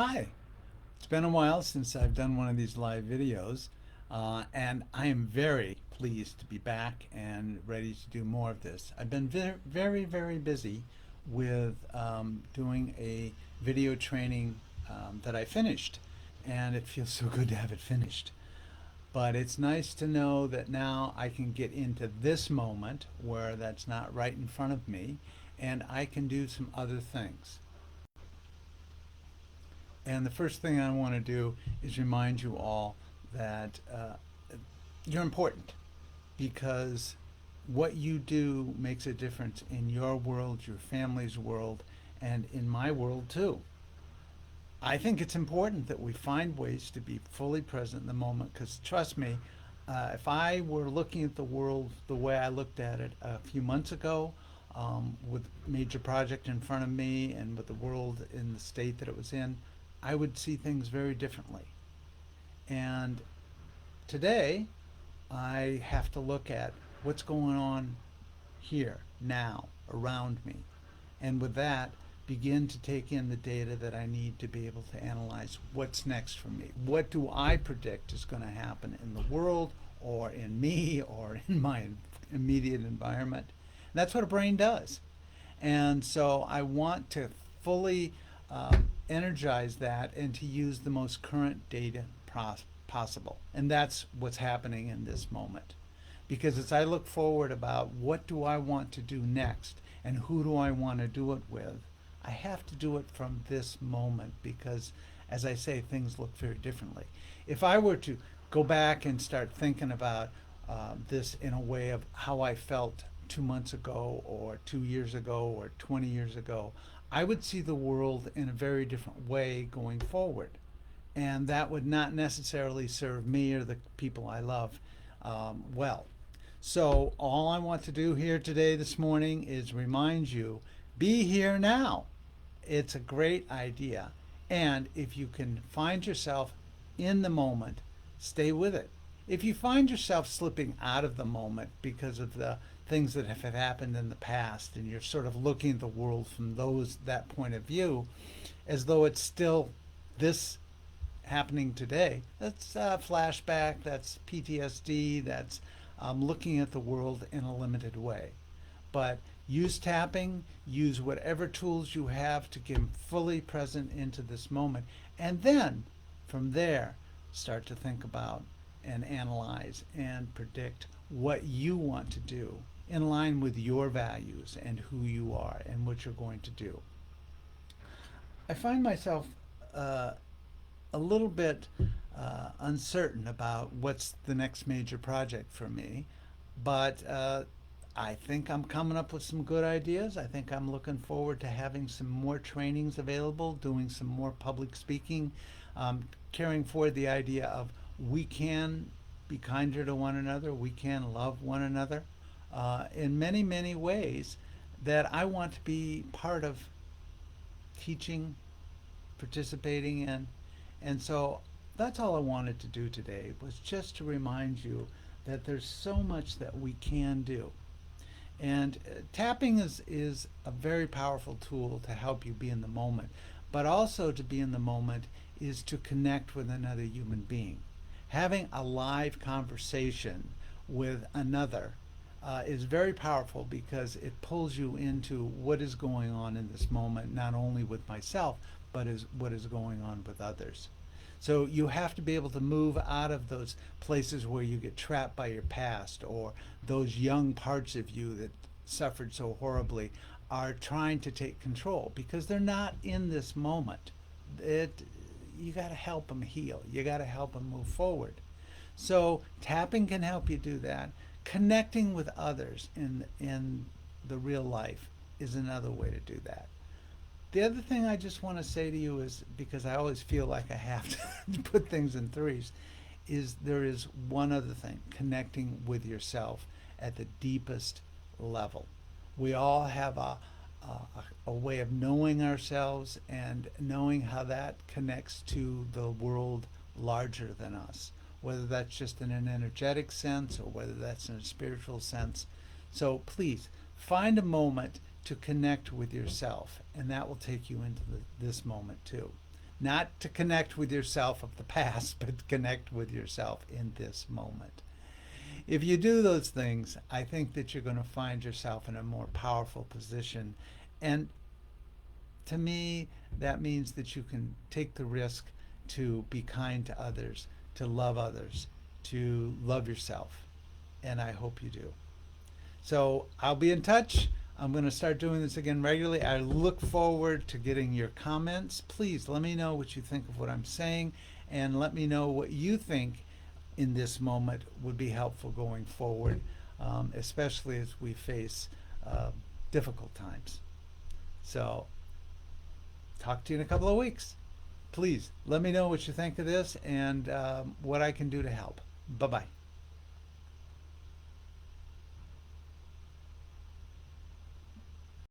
Hi, it's been a while since I've done one of these live videos, and I am very pleased to be back and ready to do more of this. I've been very busy with doing a video training that I finished, and it feels so good to have it finished. But it's nice to know that now I can get into this moment where that's not right in front of me, and I can do some other things. And the first thing I want to do is remind you all that you're important because what you do makes a difference in your world, your family's world, and in my world too. I think it's important that we find ways to be fully present in the moment because trust me, if I were looking at the world the way I looked at it a few months ago, with major project in front of me and with the world in the state that it was in, I would see things very differently. And today, I have to look at what's going on here, now, around me. And with that, begin to take in the data that I need to be able to analyze what's next for me. What do I predict is going to happen in the world or in me or in my immediate environment? And that's what a brain does. And so I want to fully energize that and to use the most current data possible. And that's what's happening in this moment. Because as I look forward about what do I want to do next and who do I want to do it with, I have to do it from this moment because, as I say, things look very differently. If I were to go back and start thinking about this in a way of how I felt 2 months ago or 2 years ago or 20 years ago, I would see the world in a very different way going forward. And that would not necessarily serve me or the people I love well. So, all I want to do here today, this morning, is remind you be here now. It's a great idea. And if you can find yourself in the moment, stay with it. If you find yourself slipping out of the moment because of the things that have happened in the past and you're sort of looking at the world from that point of view as though it's still this happening today, that's flashback, that's PTSD, that's looking at the world in a limited way. But use tapping, use whatever tools you have to get fully present into this moment. And then from there, start to think about and analyze and predict what you want to do in line with your values and who you are and what you're going to do. I find myself uh, a little bit uncertain about what's the next major project for me, but I think I'm coming up with some good ideas. I think I'm looking forward to having some more trainings available, doing some more public speaking, carrying forward the idea of we can be kinder to one another, we can love one another in many ways that I want to be part of teaching, participating in. And so that's all I wanted to do today was just to remind you that there's so much that we can do. And tapping is a very powerful tool to help you be in the moment. But also to be in the moment is to connect with another human being. Having a live conversation with another is very powerful because it pulls you into what is going on in this moment, not only with myself, but is what is going on with others. So you have to be able to move out of those places where you get trapped by your past or those young parts of you that suffered so horribly are trying to take control because they're not in this moment. It You got to help them heal. You got to help them move forward. So tapping can help you do that. Connecting with others in the real life is another way to do that. The other thing I just want to say to you is because I always feel like I have to put things in threes, is there is one other thing connecting with yourself at the deepest level. We all have a way of knowing ourselves and knowing how that connects to the world larger than us, whether that's just in an energetic sense or whether that's in a spiritual sense. So please find a moment to connect with yourself, and that will take you into this moment too. not to connect with yourself of the past, but to connect with yourself in this moment. If you do those things, I think that you're going to find yourself in a more powerful position. And to me, that means that you can take the risk to be kind to others, to love yourself. And I hope you do. So I'll be in touch. I'm going to start doing this again regularly. I look forward to getting your comments. Please let me know what you think of what I'm saying, and let me know what you think in this moment would be helpful going forward, especially as we face difficult times. So, talk to you in a couple of weeks. Please let me know what you think of this and what I can do to help. Bye bye.